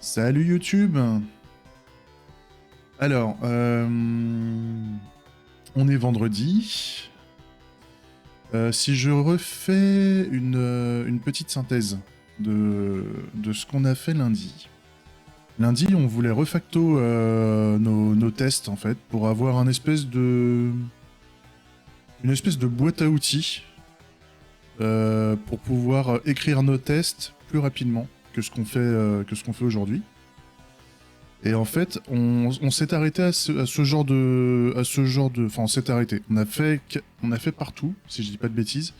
Salut YouTube. Alors, on est vendredi. Si je refais une petite synthèse de ce qu'on a fait lundi. Lundi, on voulait refacto nos tests, en fait, pour avoir une espèce de boîte à outils pour pouvoir écrire nos tests plus rapidement que ce qu'on fait aujourd'hui. Et en fait, on s'est arrêté à ce genre de, enfin, on s'est arrêté. On a fait partout, si je dis pas de bêtises.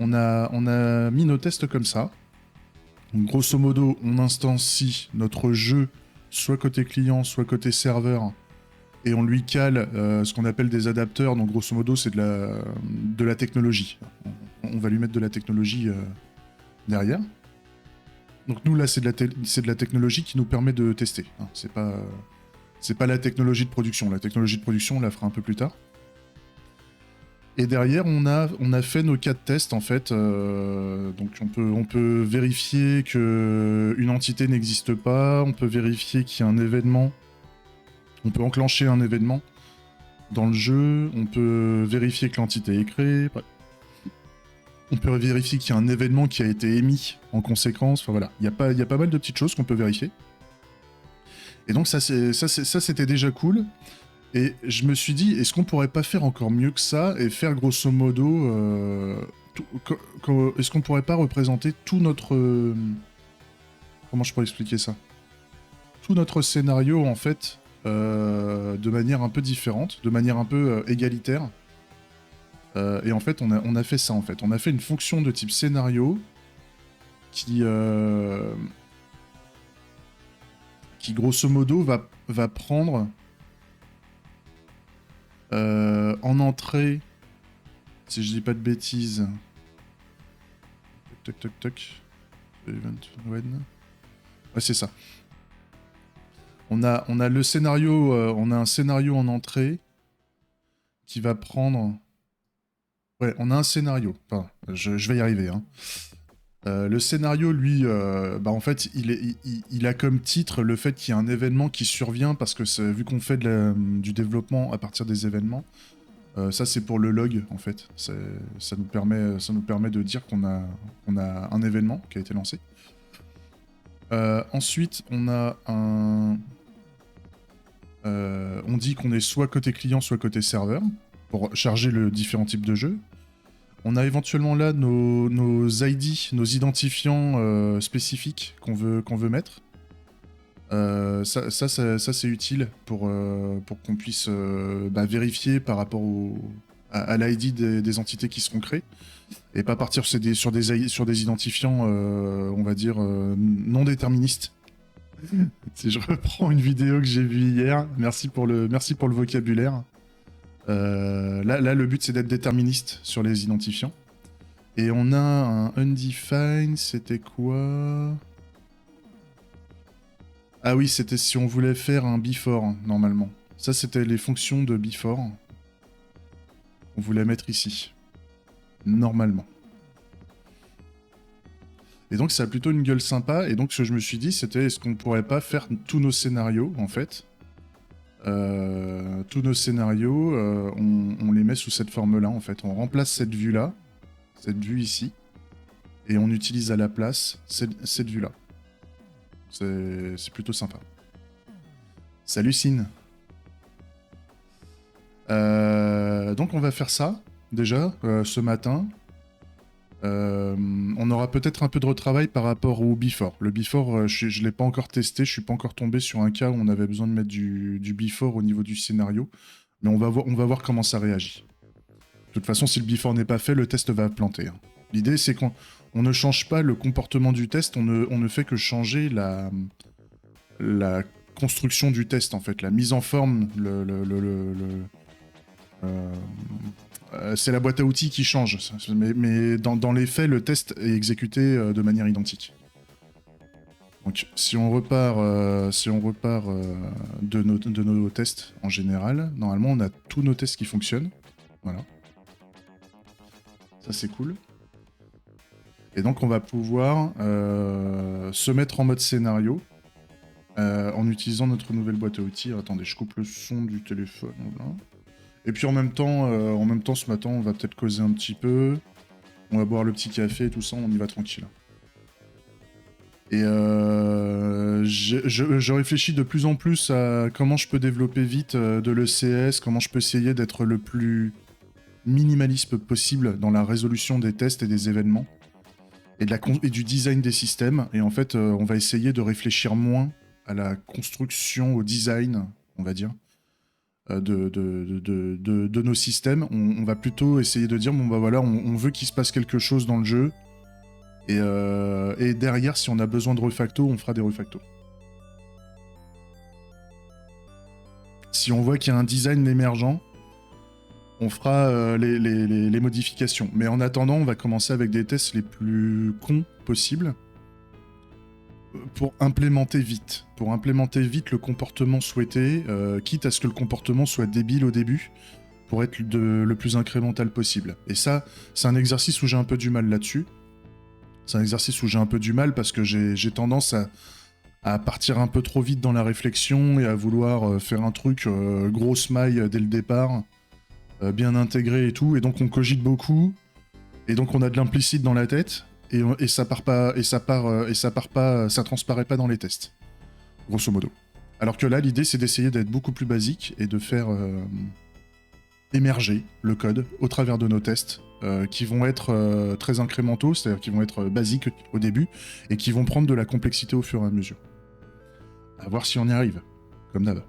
On a mis nos tests comme ça. Donc, grosso modo, on instancie notre jeu, soit côté client, soit côté serveur, et on lui cale ce qu'on appelle des adapteurs. Donc, grosso modo, c'est de la technologie. On va lui mettre de la technologie derrière. Donc nous là c'est de la technologie qui nous permet de tester. Hein. C'est pas la technologie de production. La technologie de production on la fera un peu plus tard. Et derrière on a fait nos cas de test en fait. Donc on peut vérifier que une entité n'existe pas. On peut vérifier qu'il y a un événement. On peut enclencher un événement dans le jeu. On peut vérifier que l'entité est créée. On peut vérifier qu'il y a un événement qui a été émis en conséquence. Enfin voilà, il y a pas mal de petites choses qu'on peut vérifier. Et donc ça c'était déjà cool. Et je me suis dit, est-ce qu'on pourrait pas faire encore mieux que ça et faire grosso modo, est-ce qu'on pourrait pas représenter tout notre, comment je pourrais expliquer ça, tout notre scénario en fait, de manière un peu différente, de manière un peu égalitaire. Et en fait, on a fait ça en fait. On a fait une fonction de type scénario qui grosso modo va prendre en entrée, si je dis pas de bêtises, toc, event when, ouais c'est ça. On a le scénario, on a un scénario en entrée qui va prendre, ouais on a un scénario. Enfin, je vais y arriver. Hein. Le scénario, lui, en fait, il a comme titre le fait qu'il y a un événement qui survient parce que vu qu'on fait du développement à partir des événements, ça c'est pour le log en fait. Ça nous permet de dire qu'on a un événement qui a été lancé. Ensuite, on dit qu'on est soit côté client, soit côté serveur pour charger le différents types de jeux. On a éventuellement là nos ID, nos identifiants spécifiques qu'on veut mettre. Ça c'est utile pour qu'on puisse vérifier par rapport à l'ID des entités qui seront créées et pas partir sur des identifiants, on va dire, non déterministes. Si je reprends une vidéo que j'ai vue hier, merci pour le vocabulaire. Là, le but c'est d'être déterministe sur les identifiants. Et on a un undefined, c'était quoi? Ah oui, c'était si on voulait faire un before, normalement. Ça, c'était les fonctions de before. On voulait mettre ici. Normalement. Et donc, ça a plutôt une gueule sympa. Et donc, ce que je me suis dit, c'était est-ce qu'on pourrait pas faire tous nos scénarios, en fait. Tous nos scénarios, on les met sous cette forme-là, en fait. On remplace cette vue-là, cette vue ici, et on utilise à la place cette vue-là. C'est plutôt sympa. Salut Cine. Donc on va faire ça, déjà, ce matin. On aura peut-être un peu de retravail par rapport au before. Le before, je l'ai pas encore testé, je suis pas encore tombé sur un cas où on avait besoin de mettre du before au niveau du scénario. Mais on va voir comment ça réagit. De toute façon, si le before n'est pas fait, le test va planter. Hein. L'idée, c'est qu'on ne change pas le comportement du test, on ne fait que changer la construction du test, en fait. La mise en forme, c'est la boîte à outils qui change. Mais dans les faits, le test est exécuté de manière identique. Donc, si on repart de nos tests en général, normalement, on a tous nos tests qui fonctionnent. Voilà. Ça, c'est cool. Et donc, on va pouvoir se mettre en mode scénario. en utilisant notre nouvelle boîte à outils. Attendez, je coupe le son du téléphone. Voilà. Et puis en même temps, ce matin, on va peut-être causer un petit peu. On va boire le petit café et tout ça, on y va tranquille. Et je réfléchis de plus en plus à comment je peux développer vite de l'ECS, comment je peux essayer d'être le plus minimaliste possible dans la résolution des tests et des événements, et du design des systèmes. Et en fait, on va essayer de réfléchir moins à la construction, au design, on va dire, de nos systèmes. On va plutôt essayer de dire, bon bah voilà, on veut qu'il se passe quelque chose dans le jeu, et derrière, si on a besoin de refacto, on fera des refactos. Si on voit qu'il y a un design émergent, on fera les modifications. Mais en attendant, on va commencer avec des tests les plus cons possibles pour implémenter vite. Pour implémenter vite le comportement souhaité, quitte à ce que le comportement soit débile au début, pour être le plus incrémental possible. Et ça, c'est un exercice où j'ai un peu du mal là-dessus. C'est un exercice où j'ai un peu du mal parce que j'ai tendance à partir un peu trop vite dans la réflexion et à vouloir faire un truc grosse maille dès le départ, bien intégré et tout. Et donc on cogite beaucoup, et donc on a de l'implicite dans la tête, et ça part pas, ça transparaît pas dans les tests, grosso modo. Alors que là, l'idée c'est d'essayer d'être beaucoup plus basique et de faire émerger le code au travers de nos tests, qui vont être très incrémentaux, c'est-à-dire qui vont être basiques au début, et qui vont prendre de la complexité au fur et à mesure. À voir si on y arrive, comme d'hab.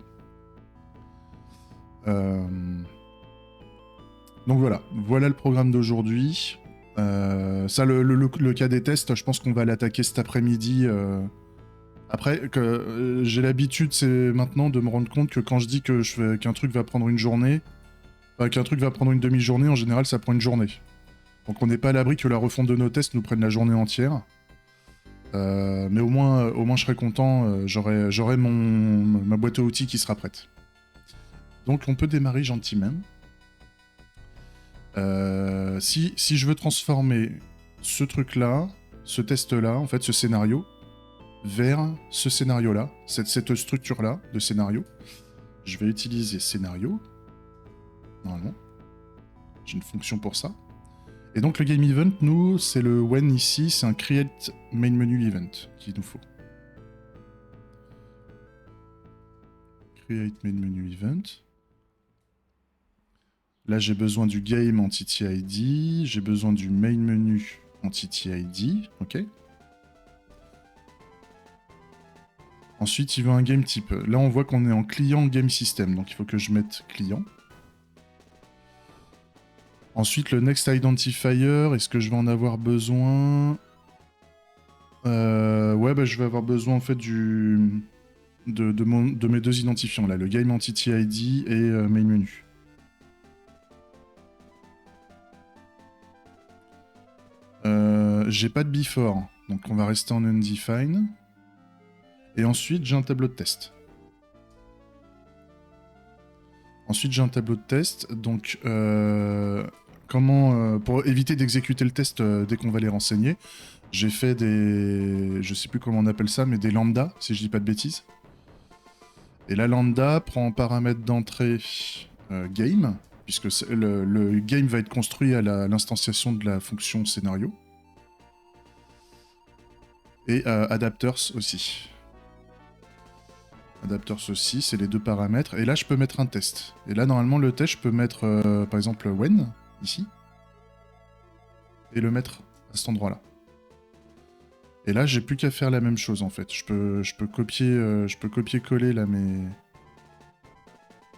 Donc voilà le programme d'aujourd'hui. Ça, le cas des tests, je pense qu'on va l'attaquer cet après-midi. Après, j'ai l'habitude, c'est maintenant de me rendre compte que quand je dis qu'un truc va prendre une journée, qu'un truc va prendre une demi-journée, en général, ça prend une journée. Donc on n'est pas à l'abri que la refonte de nos tests nous prenne la journée entière. Mais au moins je serai content, j'aurai ma boîte à outils qui sera prête. Donc on peut démarrer gentiment. Si je veux transformer ce truc-là, ce test-là, en fait ce scénario, vers ce scénario-là, cette structure-là de scénario, je vais utiliser scénario. Normalement, j'ai une fonction pour ça. Et donc le game event, nous, c'est le when ici, c'est un create main menu event qu'il nous faut. Create main menu event. Là, j'ai besoin du game entity ID, j'ai besoin du main menu entity ID, ok. Ensuite, il veut un game type. Là, on voit qu'on est en client game system, donc il faut que je mette client. Ensuite, le next identifier, est-ce que je vais en avoir besoin? Ouais, bah, je vais avoir besoin en fait de mes deux identifiants là, le game entity ID et main menu. J'ai pas de before, donc on va rester en undefined. Et ensuite, j'ai un tableau de test. Donc pour éviter d'exécuter le test dès qu'on va les renseigner, j'ai fait je sais plus comment on appelle ça, mais des lambda, si je dis pas de bêtises. Et la lambda prend en paramètre d'entrée game, puisque le game va être construit à l'instanciation de la fonction scénario. Et adapters aussi. Adapters aussi, c'est les deux paramètres. Et là, je peux mettre un test. Et là, normalement, le test, je peux mettre, par exemple, when, ici. Et le mettre à cet endroit-là. Et là, j'ai plus qu'à faire la même chose, en fait. Je peux copier-coller, là,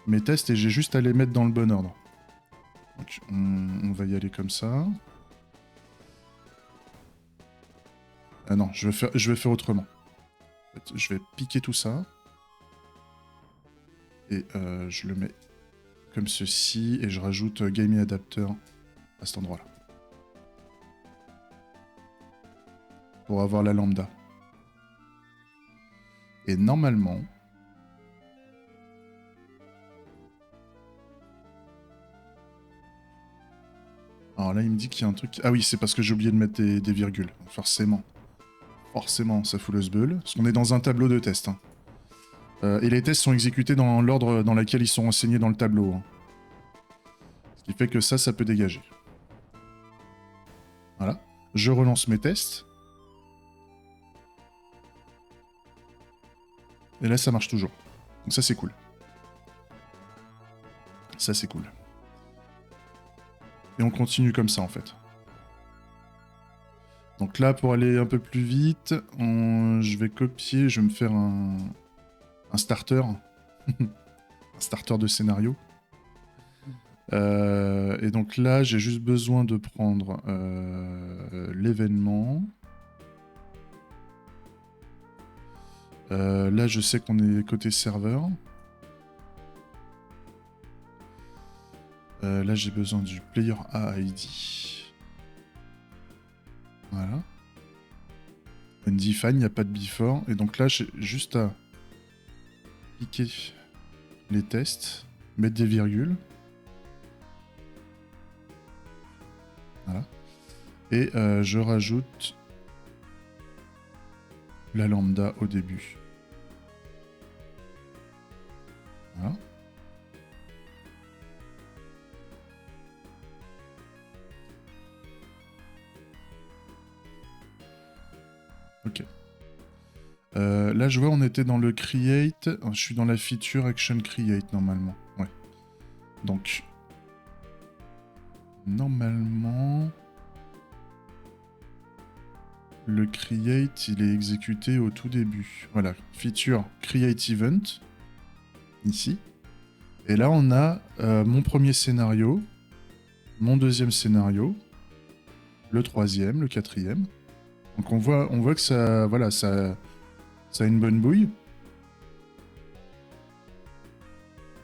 mes tests, et j'ai juste à les mettre dans le bon ordre. Donc, on va y aller comme ça. Ah non, je vais faire autrement. En fait, je vais piquer tout ça. Et je le mets comme ceci, et je rajoute Game Adapter à cet endroit-là. Pour avoir la lambda. Et normalement... Alors là, il me dit qu'il y a un truc... Ah oui, c'est parce que j'ai oublié de mettre des virgules. Forcément. Forcément, ça fout le sbeul. Parce qu'on est dans un tableau de test. Hein. Et les tests sont exécutés dans l'ordre dans lequel ils sont renseignés dans le tableau. Hein. Ce qui fait que ça peut dégager. Voilà. Je relance mes tests. Et là, ça marche toujours. Donc ça, c'est cool. Ça, c'est cool. Et on continue comme ça, en fait. Donc là, pour aller un peu plus vite, je vais copier, je vais me faire un starter. Un starter de scénario. Et donc là, j'ai juste besoin de prendre l'événement. Là, je sais qu'on est côté serveur. Là, j'ai besoin du player AID. Voilà. Undefined, il n'y a pas de before. Et donc là, j'ai juste à cliquer les tests, mettre des virgules. Voilà. Et je rajoute la lambda au début. Voilà. Ok. Là, je vois, on était dans le create. Je suis dans la feature action create normalement. Ouais. Donc, normalement, le create, il est exécuté au tout début. Voilà, feature create event, ici. Et là, on a mon premier scénario, mon deuxième scénario, le troisième, le quatrième. Donc on voit que ça, voilà, ça a une bonne bouille.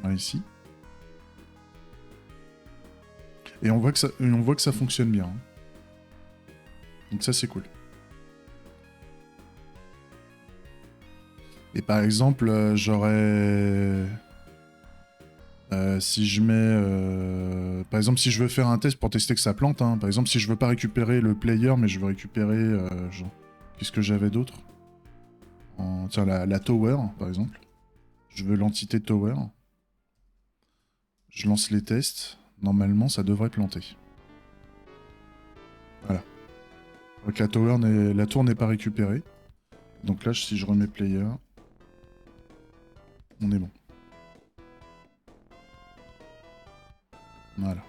Là, ici. Et on voit que ça fonctionne bien. Donc ça, c'est cool. Et par exemple, j'aurais... si je mets... par exemple, si je veux faire un test pour tester que ça plante, hein, par exemple, si je veux pas récupérer le player, mais je veux récupérer... qu'est-ce que j'avais d'autre tiens, la tower, par exemple. Je veux l'entité tower. Je lance les tests. Normalement, ça devrait planter. Voilà. Donc la tour n'est pas récupérée. Donc là, si je remets player, on est bon. Voilà.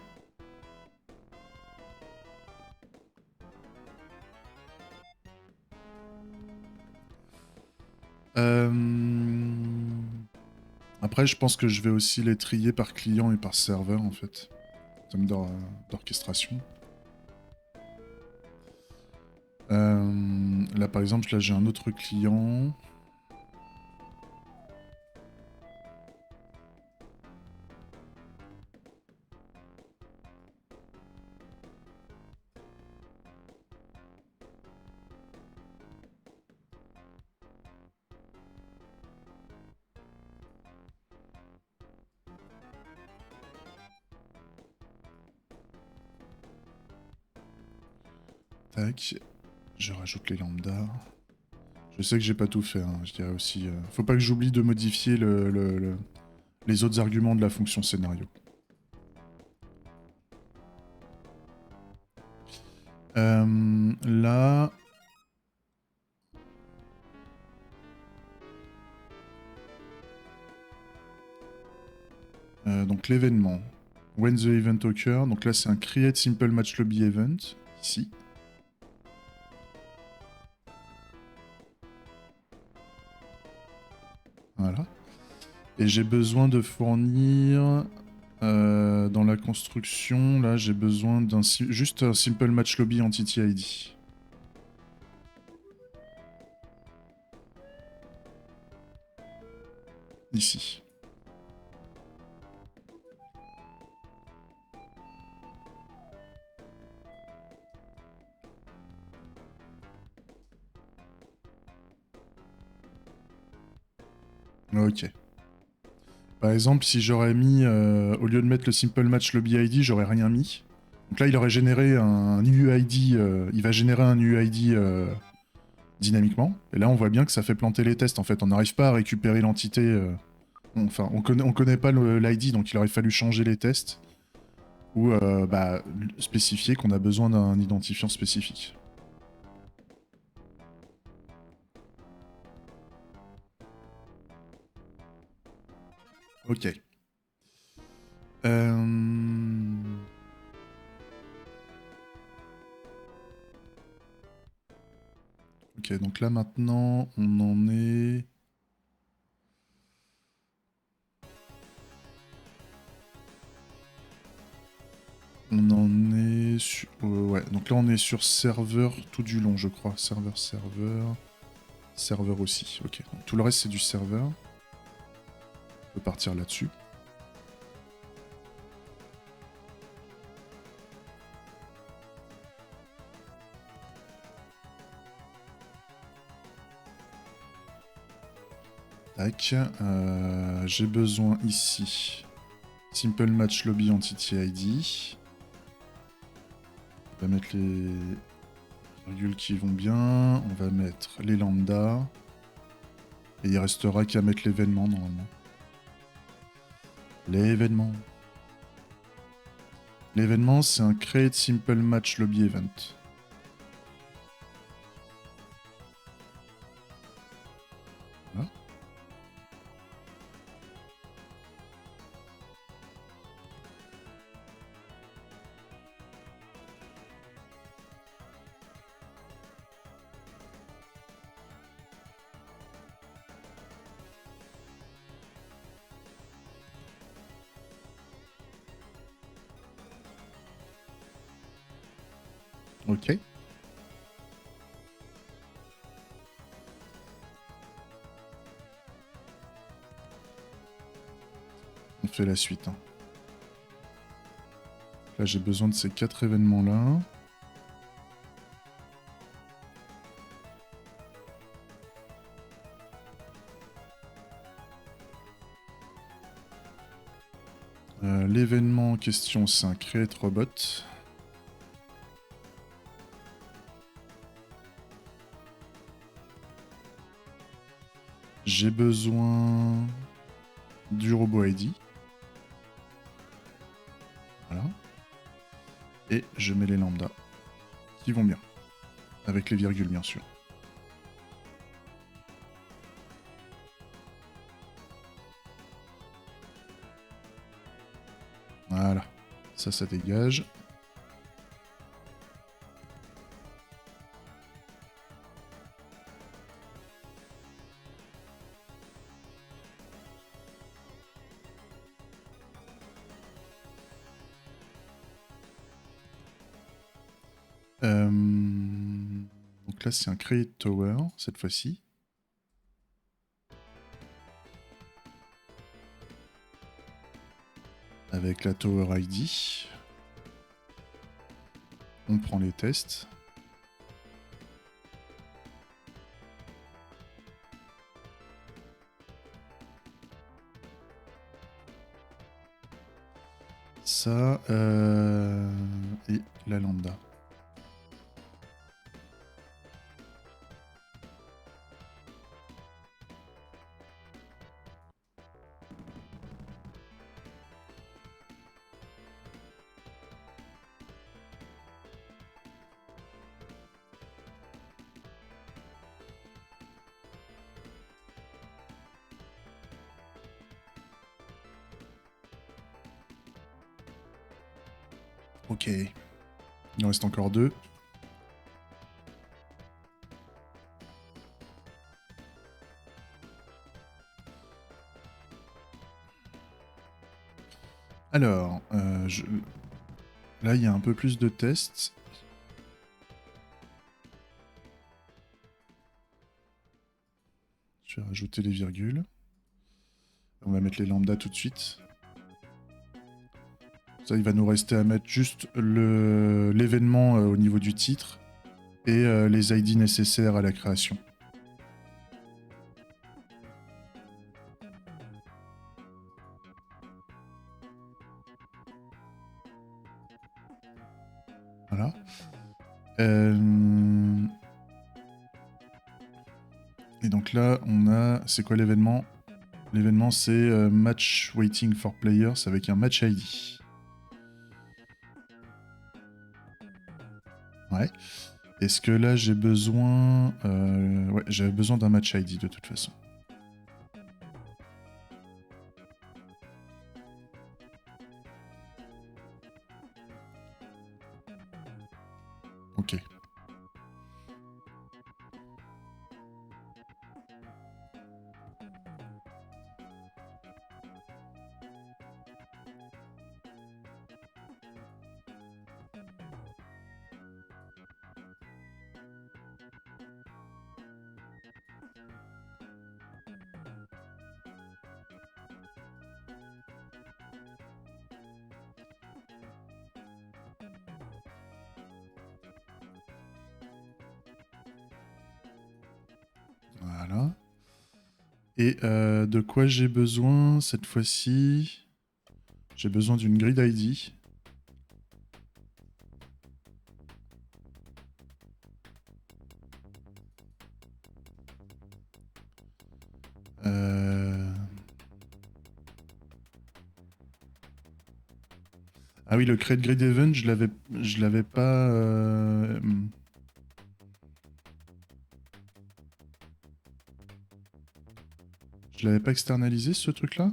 Après, je pense que je vais aussi les trier par client et par serveur, en fait. En termes d'orchestration. Là, par exemple, là, j'ai un autre client. Tac. Je rajoute les lambdas. Je sais que j'ai pas tout fait, hein. Je dirais aussi... faut pas que j'oublie de modifier les autres arguments de la fonction scénario. Là... donc l'événement. When the event occur. Donc là, c'est un create simple match lobby event. Ici. Voilà. Et j'ai besoin de fournir... dans la construction, là, j'ai besoin d'un juste un simple match lobby entity ID. Ici. Ok. Par exemple, si j'aurais mis, au lieu de mettre le simple match lobby ID, j'aurais rien mis. Donc là, il aurait généré un UID, il va générer un UID dynamiquement. Et là, on voit bien que ça fait planter les tests. En fait, on n'arrive pas à récupérer l'entité. Enfin, on connaît pas l'ID, donc il aurait fallu changer les tests ou spécifier qu'on a besoin d'un identifiant spécifique. Ok. Ok, donc là maintenant, on en est... On en est sur... ouais, donc là on est sur serveur tout du long, je crois. Serveur. Serveur aussi, ok. Donc, tout le reste c'est du serveur. On peut partir là-dessus. Tac. J'ai besoin ici. Simple Match Lobby Entity ID. On va mettre les virgules qui vont bien. On va mettre les lambda. Et il restera qu'à mettre l'événement normalement. L'événement. L'événement, c'est un Create Simple Match Lobby Event. Voilà. Ok. On fait la suite. Hein. Là, j'ai besoin de ces 4 événements-là. L'événement en question, c'est un Create Robot. J'ai besoin du robot ID. Voilà. Et je mets les lambdas qui vont bien. Avec les virgules, bien sûr. Voilà. Ça dégage. Donc là, c'est un Create Tower, cette fois-ci. Avec la Tower ID. On prend les tests. Ça, et la lambda. Ok. Il en reste encore 2. Alors, là, il y a un peu plus de tests. Je vais rajouter les virgules. On va mettre les lambdas tout de suite. Ça, il va nous rester à mettre juste l'événement au niveau du titre et les ID nécessaires à la création. Voilà. donc là, on a... C'est quoi l'événement? L'événement, c'est Match Waiting for Players avec un Match ID. Ouais. Est-ce que là, j'ai besoin... Ouais, j'avais besoin d'un Match ID de toute façon. Ok. Voilà. Et de quoi j'ai besoin cette fois-ci? J'ai besoin d'une grid ID. Ah oui, le create grid event, je l'avais pas. Je l'avais pas externalisé ce truc-là.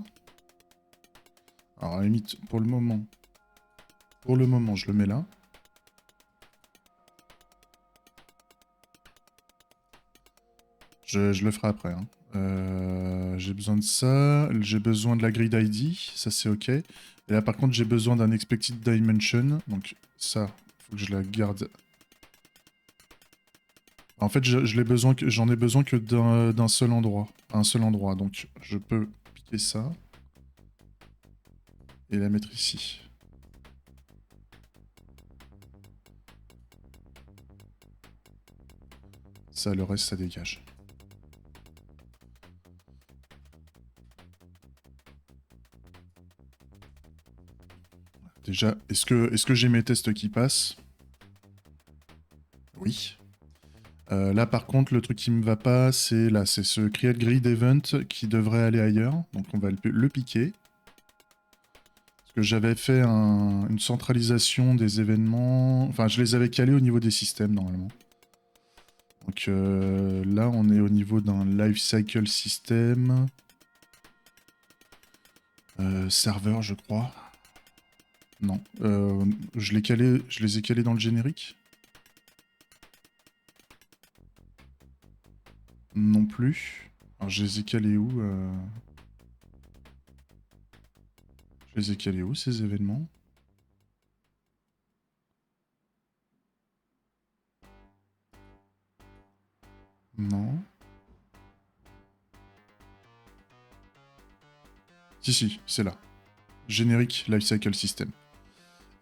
Alors à la limite, pour le moment, je le mets là. Je le ferai après. Hein. J'ai besoin de ça. J'ai besoin de la grid ID. Ça, c'est OK. Et là, par contre, j'ai besoin d'un expected dimension. Donc, ça, faut que je la garde. En fait, j'en ai besoin que d'un seul endroit. Un seul endroit. Donc, je peux piquer ça. Et la mettre ici. Ça, le reste, ça dégage. Déjà, est-ce que j'ai mes tests qui passent? Oui. Là, par contre, le truc qui me va pas, c'est ce create grid event qui devrait aller ailleurs. Donc, on va le piquer. Parce que j'avais fait une centralisation des événements. Enfin, je les avais calés au niveau des systèmes, normalement. Donc là, on est au niveau d'un life cycle system. Serveur, je crois. Non. Je les ai calés dans le générique. Non plus. Alors, je les ai calés où Je les ai calés où, ces événements? Non. Si, c'est là. Générique Lifecycle System.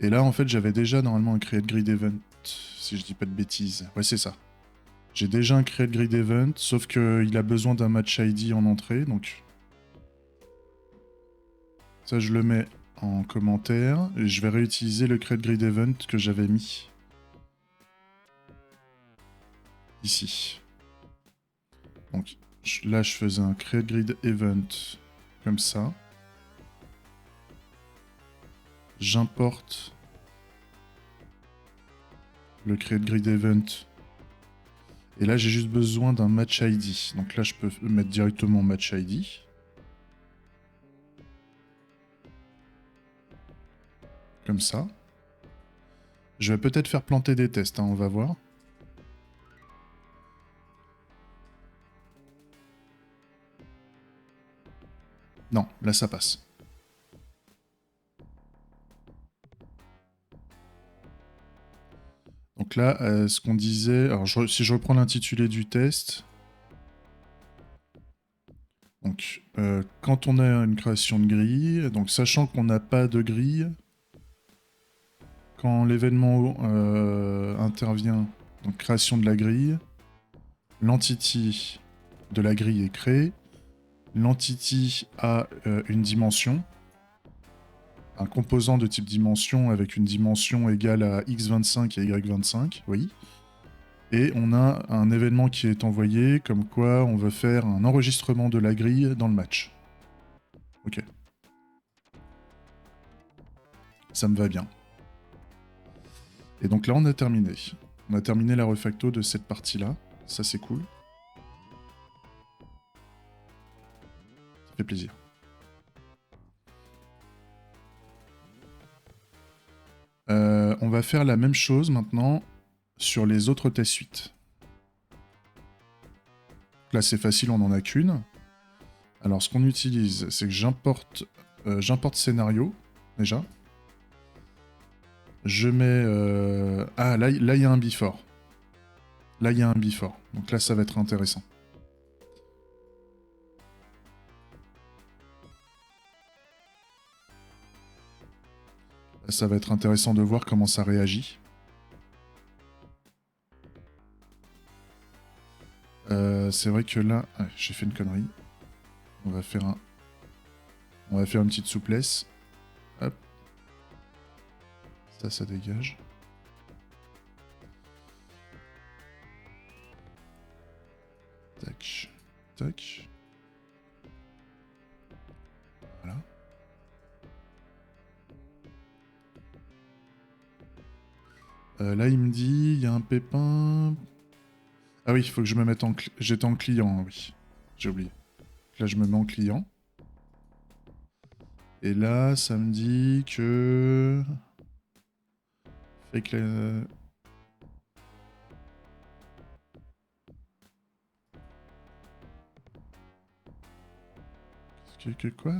Et là, en fait, j'avais déjà normalement un create grid event, si je dis pas de bêtises. Ouais, c'est ça. J'ai déjà un create grid event, sauf qu'il a besoin d'un match ID en entrée, donc... Ça, je le mets en commentaire, et je vais réutiliser le create grid event que j'avais mis. Ici. Donc, là, je faisais un create grid event comme ça. J'importe le create grid event. Et là, j'ai juste besoin d'un match ID. Donc là, je peux mettre directement match ID. Comme ça. Je vais peut-être faire planter des tests, hein, on va voir. Non, là, ça passe. Donc là, ce qu'on disait... Alors, si je reprends l'intitulé du test... Donc, quand on a une création de grille, donc sachant qu'on n'a pas de grille, quand l'événement intervient, donc création de la grille, l'entity de la grille est créée, l'entity a une dimension, un composant de type dimension avec une dimension égale à x25 et y25, oui. Et on a un événement qui est envoyé, comme quoi on veut faire un enregistrement de la grille dans le match. Ok. Ça me va bien. Et donc là, on a terminé. On a terminé la refacto de cette partie-là. Ça, c'est cool. Ça fait plaisir. On va faire la même chose maintenant sur les autres tests suites. Là, c'est facile, on n'en a qu'une. Alors, ce qu'on utilise, c'est que j'importe scénario, déjà. Je mets... Ah, là, il y a un before. Là, il y a un before. Donc là, ça va être intéressant. Ça va être intéressant de voir comment ça réagit. C'est vrai que là... Ah, j'ai fait une connerie. On va faire une petite souplesse. Hop. Ça dégage. Tac. Tac. Voilà. Là, il me dit, il y a un pépin... Ah oui, il faut que je me mette en... J'étais en client, oui. J'ai oublié. Là, je me mets en client. Et là, ça me dit que... Fait que... Que quoi?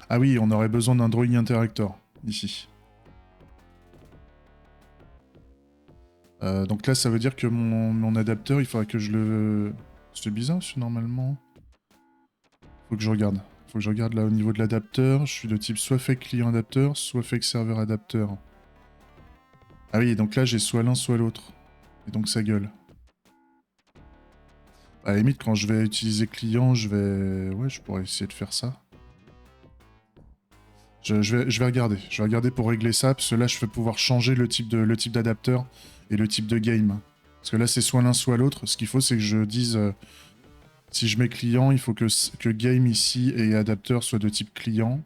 Ah oui, on aurait besoin d'un drawing interactor, ici. Donc là, ça veut dire que mon adapteur, il faudrait que je le... C'est bizarre, parce que normalement... Faut que je regarde. Faut que je regarde là au niveau de l'adapteur. Je suis de type soit fake client adapteur, soit fake serveur adapteur. Ah oui, donc là, j'ai soit l'un, soit l'autre. Et donc ça gueule. À la limite, quand je vais utiliser client, je vais... Ouais, je pourrais essayer de faire ça. Je vais regarder. Je vais regarder pour régler ça, parce que là, je vais pouvoir changer le type d'adapteur et le type de game. Parce que là, c'est soit l'un, soit l'autre. Ce qu'il faut, c'est que je dise... si je mets client, il faut que game ici et adapteur soient de type client.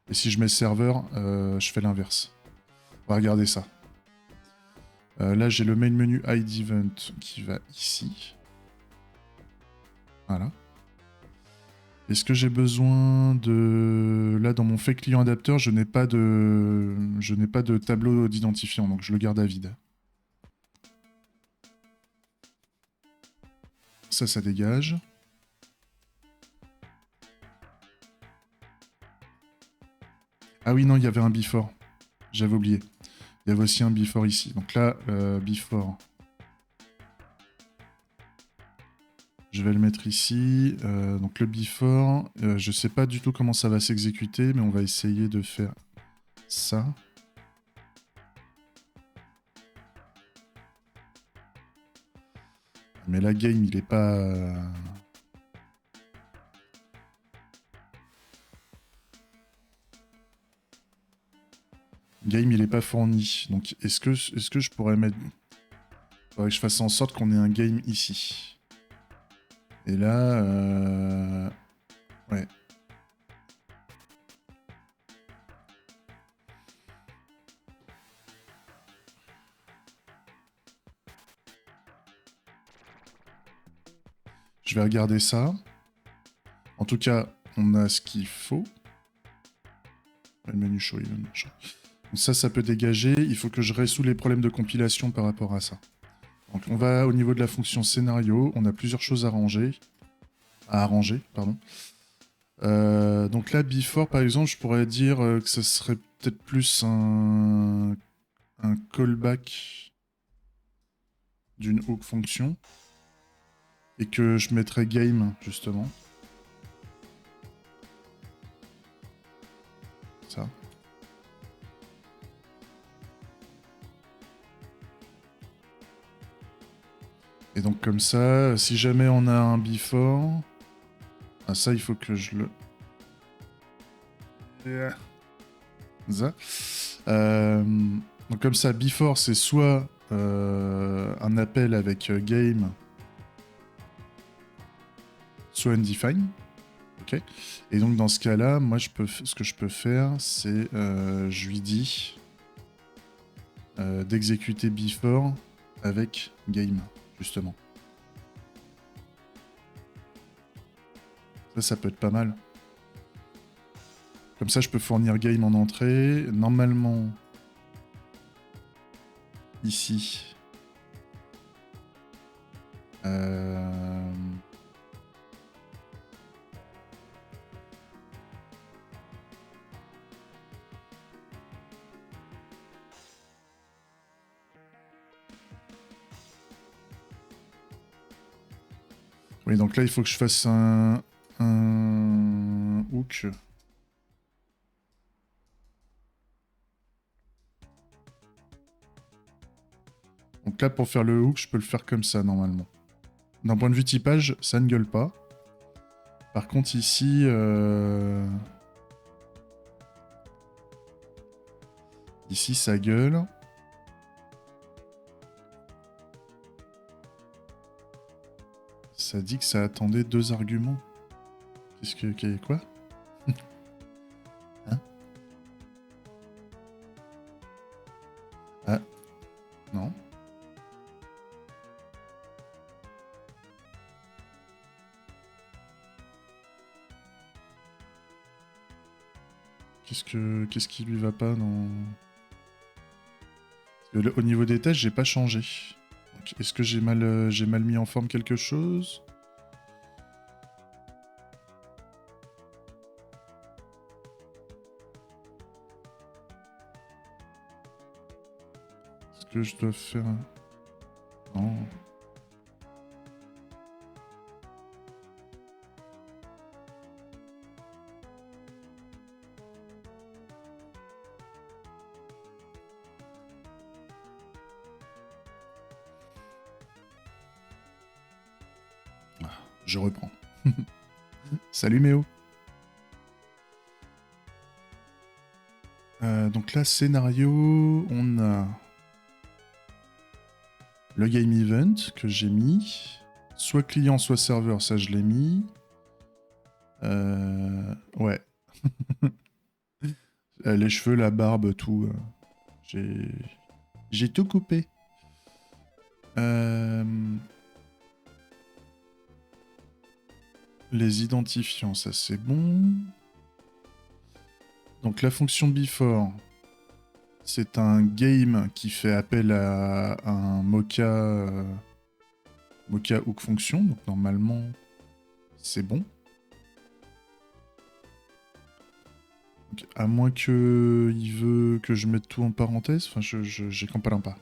Et si je mets serveur, je fais l'inverse. On va regarder ça. Là, j'ai le main menu ID event qui va ici. Voilà. Est-ce que j'ai besoin de... Là, dans mon fait client adapteur, je n'ai pas de tableau d'identifiant, donc je le garde à vide. Ça dégage. Ah oui, non, il y avait un before. J'avais oublié. Il y avait aussi un before ici. Donc là, before. Je vais le mettre ici. Donc le before, je sais pas du tout comment ça va s'exécuter, mais on va essayer de faire ça. Mais la game, il est pas... Game, il est pas fourni. Donc est-ce que je pourrais mettre... Faudrait que je fasse en sorte qu'on ait un game ici. Et là... Ouais. Je vais regarder ça. En tout cas, on a ce qu'il faut. Le menu show event, machin. Donc ça peut dégager. Il faut que je résout les problèmes de compilation par rapport à ça. Donc on va au niveau de la fonction scénario. On a plusieurs choses à arranger, pardon. Donc là, before, par exemple, je pourrais dire que ce serait peut-être plus un callback d'une hook fonction. Et que je mettrais game, justement. Ça. Et donc comme ça, si jamais on a un before... Ah ça, il faut que je le... Ça. Donc comme ça, before, c'est soit un appel avec game, soit undefined. Ok. Et donc dans ce cas-là, moi, ce que je peux faire, c'est je lui dis d'exécuter before avec game, justement. Ça peut être pas mal. Comme ça, je peux fournir game en entrée. Normalement, ici. Oui, donc là, il faut que je fasse un hook. Donc là, pour faire le hook, je peux le faire comme ça, normalement. D'un point de vue typage, ça ne gueule pas. Par contre, ici... Ici, ça gueule. Ça dit que ça attendait 2 arguments. Qu'est-ce que... Quoi? Hein? Ah. Non. Qu'est-ce qui lui va pas dans... Au niveau des tests, j'ai pas changé. Est-ce que j'ai mal mis en forme quelque chose? Est-ce que je dois faire... Non. Je reprends. Salut Méo. Donc là, scénario, on a le game event que j'ai mis. Soit client, soit serveur, ça je l'ai mis. Ouais. Les cheveux, la barbe, tout. J'ai tout coupé. Les identifiants, ça c'est bon. Donc la fonction before, c'est un game qui fait appel à un Mocha hook function. Donc normalement, c'est bon. Donc, à moins que il veut que je mette tout en parenthèse, enfin j'ai comprends pas.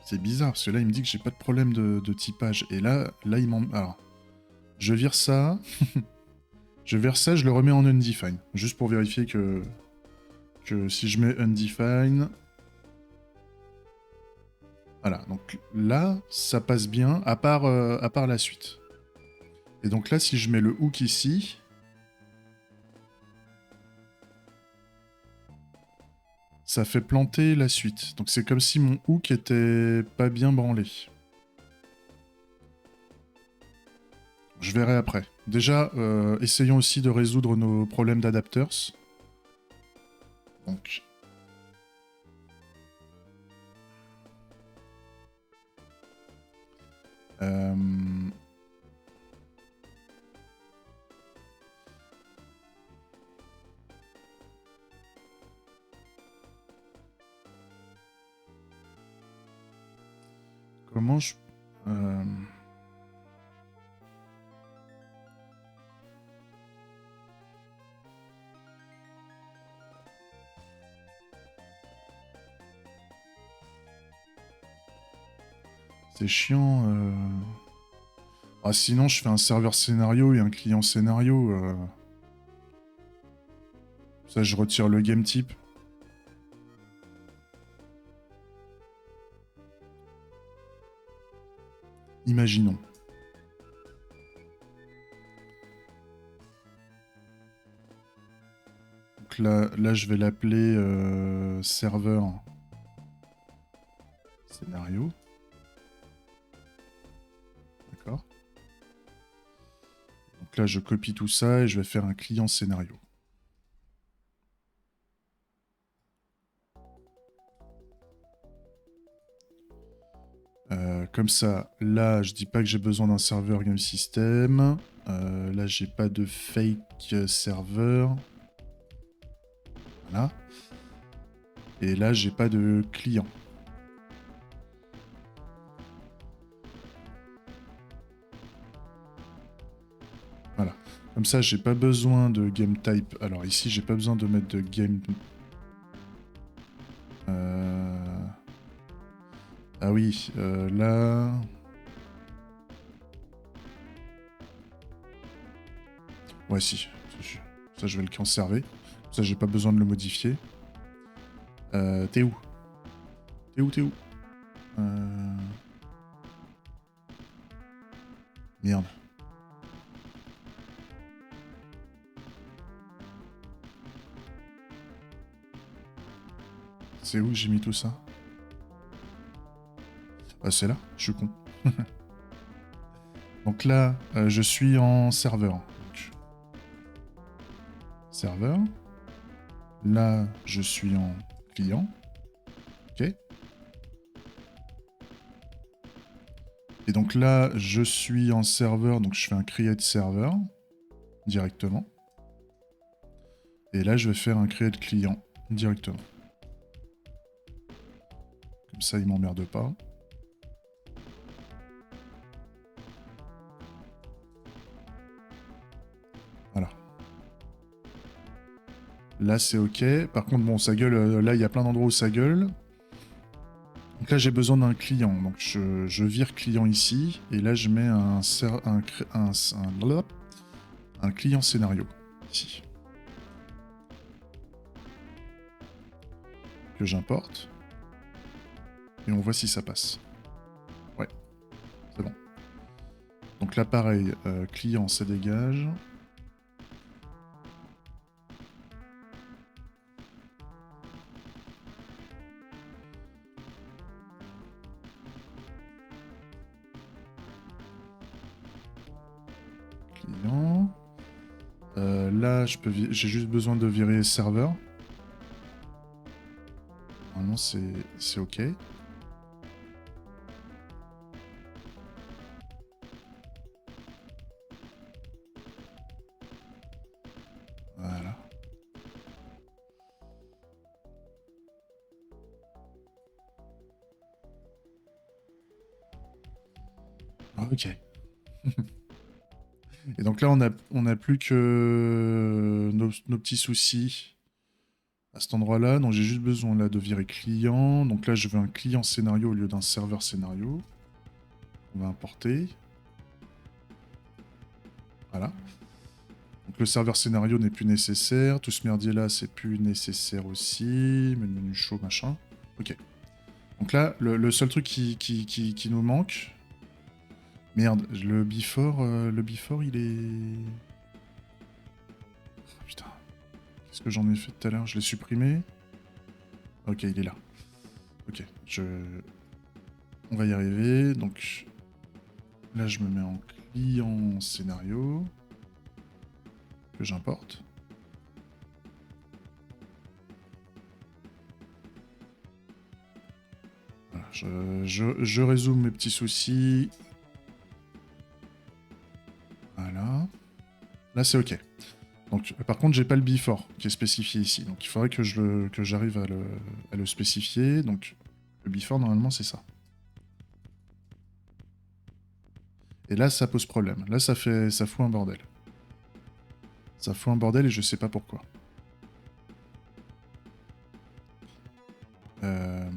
C'est bizarre, parce que là, il me dit que j'ai pas de problème de typage. Et là il m'en... Alors, je vire ça. Je le remets en undefined. Juste pour vérifier que si je mets undefined... Voilà, donc là, ça passe bien, à part la suite. Et donc là, si je mets le hook ici... Ça fait planter la suite. Donc c'est comme si mon hook était pas bien branlé. Je verrai après. Déjà, essayons aussi de résoudre nos problèmes d'adapters. Donc... Comment je... C'est chiant. Ah, sinon, je fais un serveur scénario et un client scénario. Ça, je retire le game type. Imaginons. Donc là je vais l'appeler serveur scénario. D'accord. Donc là, je copie tout ça et je vais faire un client scénario. Comme ça, là, je dis pas que j'ai besoin d'un serveur game system. Là, j'ai pas de fake serveur. Voilà. Et là, j'ai pas de client. Voilà. Comme ça, j'ai pas besoin de game type. Alors ici, j'ai pas besoin de mettre de game. Ah oui, là. Ouais, si. Ça, je vais le conserver. Ça, j'ai pas besoin de le modifier. T'es où? T'es où? Merde. C'est où que j'ai mis tout ça? Ah, c'est là, je suis con. Donc là, je suis en serveur. Donc, serveur. Là, je suis en client. Ok. Et donc là, je suis en serveur, donc je fais un create server directement. Et là, je vais faire un create client directement. Comme ça, il m'emmerde pas. Voilà. Là, c'est OK. Par contre, bon, ça gueule. Là, il y a plein d'endroits où ça gueule. Donc là, j'ai besoin d'un client. Donc, je vire client ici. Et là, je mets un client scénario ici. Que j'importe. Et on voit si ça passe. Ouais, c'est bon. Donc là, pareil, client, ça dégage. Client. Là, j'ai juste besoin de virer serveur. Normalement, c'est OK. Voilà. OK. Et donc là, on a plus que nos petits soucis à cet endroit-là. Donc j'ai juste besoin là de virer client. Donc là, je veux un client scénario au lieu d'un serveur scénario. On va importer. Voilà. Donc le serveur scénario n'est plus nécessaire. Tout ce merdier là, c'est plus nécessaire aussi. Menu chaud, machin. Ok. Donc là, le seul truc qui nous manque. Merde, le before, il est. Oh, putain. Qu'est-ce que j'en ai fait tout à l'heure? Je l'ai supprimé. Ok, il est là. Ok, on va y arriver. Donc là, je me mets en client scénario que j'importe. Voilà, je résume mes petits soucis. Voilà. Là, c'est ok. Donc, par contre, j'ai pas le before qui est spécifié ici. Donc, il faudrait que j'arrive à le spécifier. Donc, le before, normalement, c'est ça. Et là, ça pose problème. Là, ça fout un bordel. Ça fout un bordel et je sais pas pourquoi. Euh...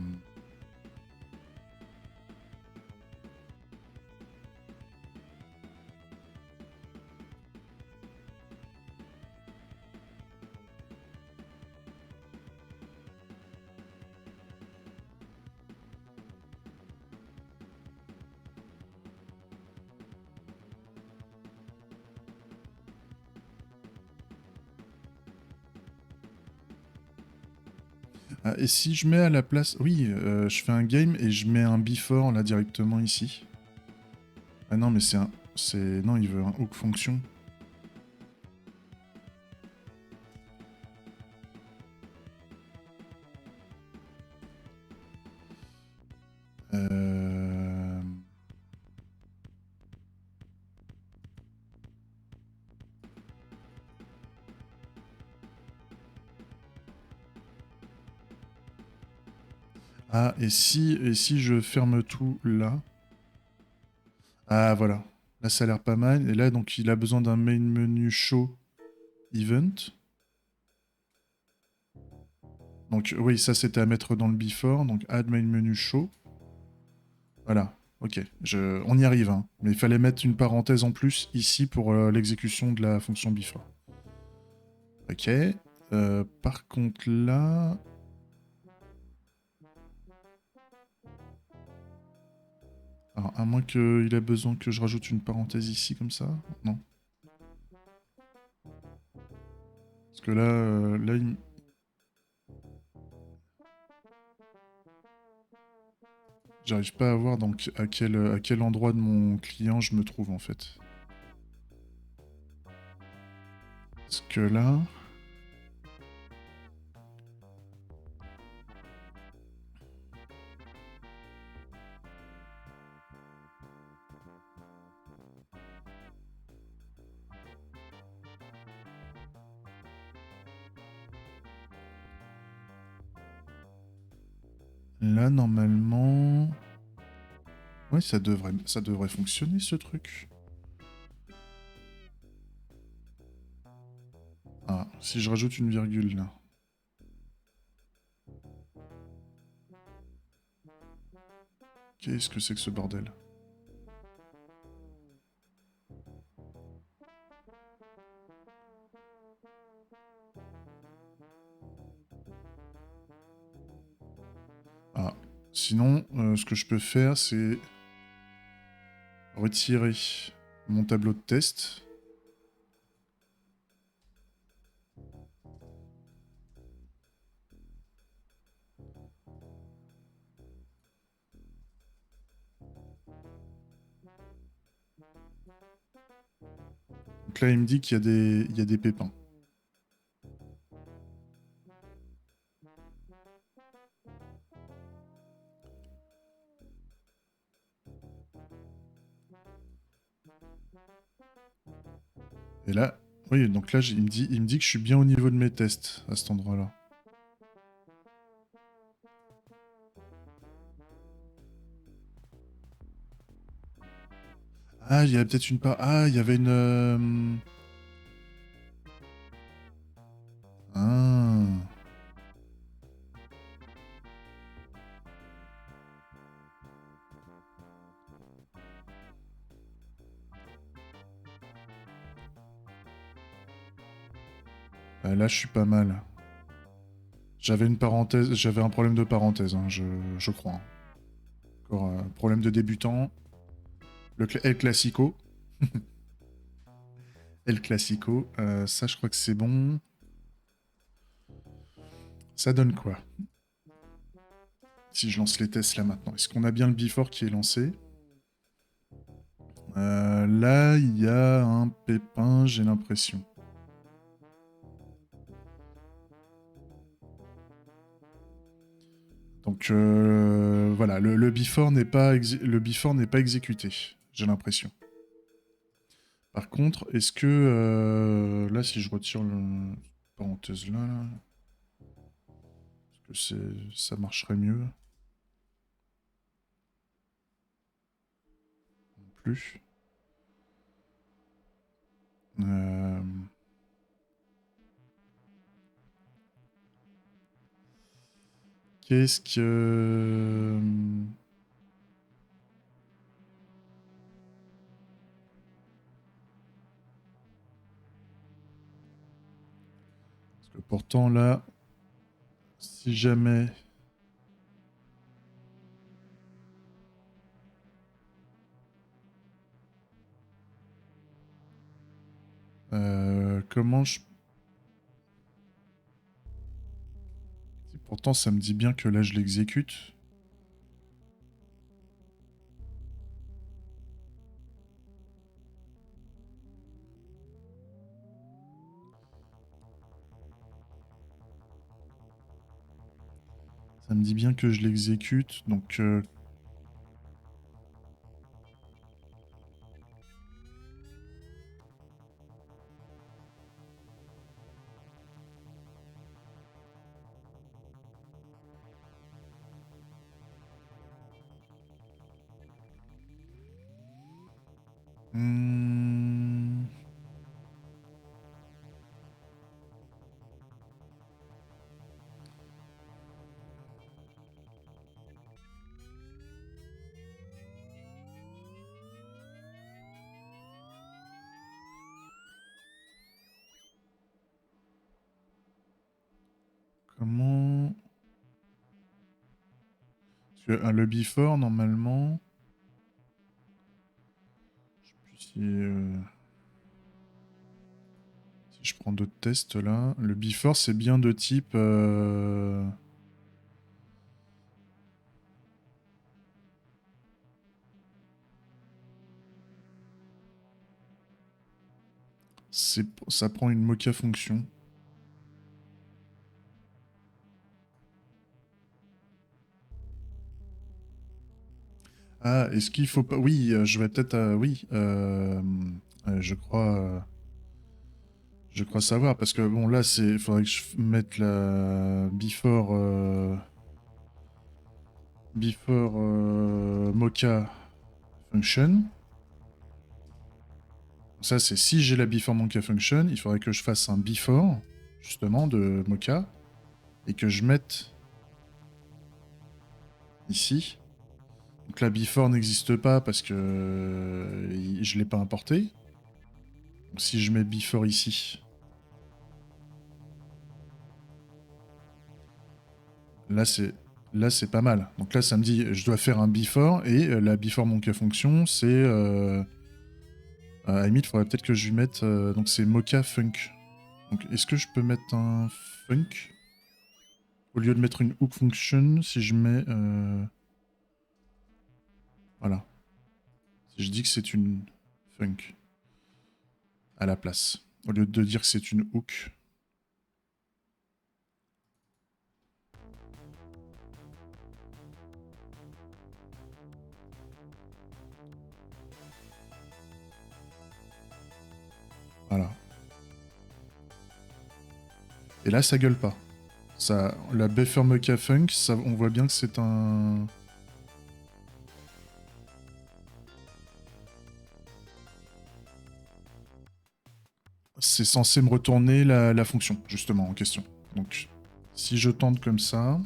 Ah, et si je mets à la place... Oui, je fais un game et je mets un before là directement ici. Ah non, mais c'est un... Non, il veut un hook fonction. Euh... Ah, et si je ferme tout là? Ah, voilà. Là, ça a l'air pas mal. Et là, donc, il a besoin d'un main menu show event. Donc, oui, ça, c'était à mettre dans le before. Donc, add main menu show. Voilà. Ok. On y arrive, hein. Mais il fallait mettre une parenthèse en plus ici pour l'exécution de la fonction before. Ok. Par contre, là... Alors, à moins qu'il ait besoin que je rajoute une parenthèse ici, comme ça. Non. Parce que là, j'arrive pas à voir donc à quel endroit de mon client je me trouve en fait. Parce que là... Là, normalement... Ouais, ça devrait fonctionner ce truc. Ah, si je rajoute une virgule là. Qu'est-ce que c'est que ce bordel? Ah, sinon, ce que je peux faire, c'est retirer mon tableau de test. Donc là, il me dit il y a des pépins. Et là, oui, donc là, il me dit que je suis bien au niveau de mes tests à cet endroit-là. Ah, il y avait peut-être une part. Ah, il y avait une. Ah. Là, je suis pas mal. J'avais une parenthèse, j'avais un problème de parenthèse, hein, je crois, hein. Encore problème de débutant. El Clasico. El Clasico. Ça, je crois que c'est bon. Ça donne quoi? Si je lance les tests là maintenant. Est-ce qu'on a bien le before qui est lancé? Là, il y a un pépin, j'ai l'impression. Donc voilà, le before n'est pas, pas exécuté, j'ai l'impression. Par contre, est-ce que là, si je retire le parenthèse là, est-ce que ça marcherait mieux? Non plus. Euh, Qu'est-ce que... Parce que pourtant là, si jamais... comment je... Pourtant, ça me dit bien que là, je l'exécute. Ça me dit bien que je l'exécute, donc... Hmm. Comment... Parce que un lobby fort, normalement... Je sais plus si je prends d'autres tests, là... Le before, c'est bien de type... Ça prend une mocha fonction. Ah, est-ce qu'il faut pas... Oui, je vais peut-être... oui, je crois... je crois savoir, parce que bon, là, il faudrait que je mette la before mocha function. Ça, c'est si j'ai la before mocha function, il faudrait que je fasse un before, justement, de mocha, et que je mette ici. Donc la before n'existe pas parce que je l'ai pas importé. Donc si je mets before ici, là c'est pas mal. Donc là ça me dit je dois faire un before et la before mocha function c'est à la limite il faudrait peut-être que je lui mette donc c'est mocha funk. Donc est-ce que je peux mettre un funk au lieu de mettre une hook function si je mets voilà. Si je dis que c'est une funk à la place au lieu de dire que c'est une hook. Voilà. Et là, ça gueule pas. Ça, la buffer mocha funk, ça, on voit bien que c'est un... C'est censé me retourner la fonction, justement, en question. Donc, si je tente comme ça...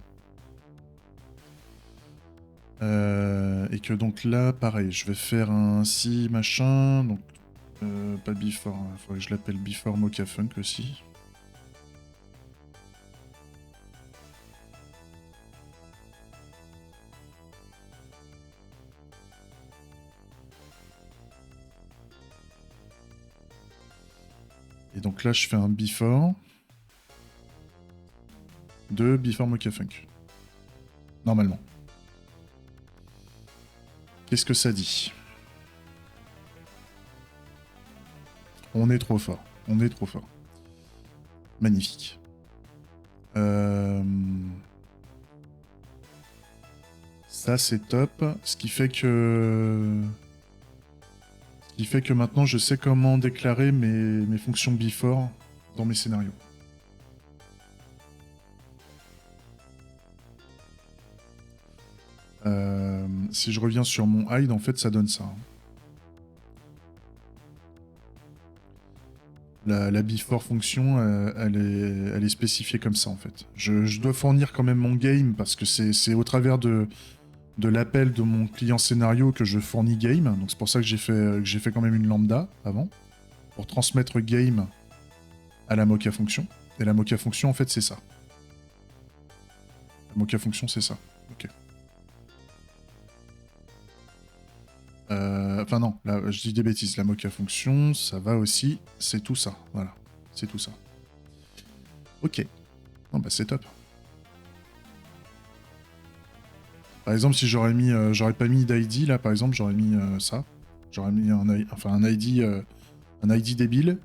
et que donc là, pareil, je vais faire un si machin, donc... pas before, il faudrait que je l'appelle before mocha funk aussi. Et donc là, je fais un before de before mocha funk. Normalement. Qu'est-ce que ça dit? On est trop fort. On est trop fort. Magnifique. Ça, c'est top. Ce qui fait que... Ce qui fait que maintenant, je sais comment déclarer mes fonctions before dans mes scénarios. Si je reviens sur mon hide, en fait, ça donne ça. La before fonction, elle est spécifiée comme ça, en fait. Je dois fournir quand même mon game, parce que c'est au travers de l'appel de mon client scénario que je fournis game. Donc c'est pour ça que j'ai fait quand même une lambda avant, pour transmettre game à la mocha fonction. Et la mocha fonction, en fait, c'est ça. La mocha fonction, c'est ça. Ok. Enfin non, là, je dis des bêtises. La mocha fonction, ça va aussi. C'est tout ça. Voilà. C'est tout ça. Ok. Bon bah c'est top. Par exemple, si j'aurais pas mis d'ID, là, par exemple, j'aurais mis ça. J'aurais mis un ID débile.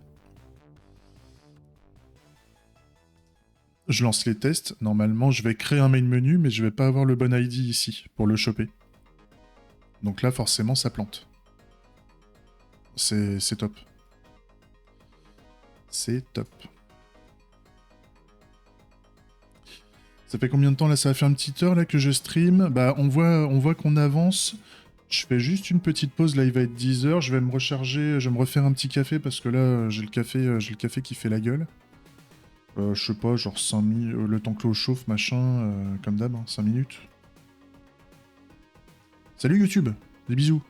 Je lance les tests. Normalement, je vais créer un main menu, mais je vais pas avoir le bon ID ici pour le choper. Donc là, forcément, ça plante. C'est top. C'est top. Ça fait combien de temps là? Ça va faire une petite heure là que je stream. Bah on voit qu'on avance. Je fais juste une petite pause, là il va être 10h, je vais me recharger, je vais me refaire un petit café parce que là j'ai le café qui fait la gueule. Je sais pas, genre 5 minutes, le temps que l'eau chauffe, machin, comme d'hab, hein, 5 minutes. Salut YouTube, des bisous.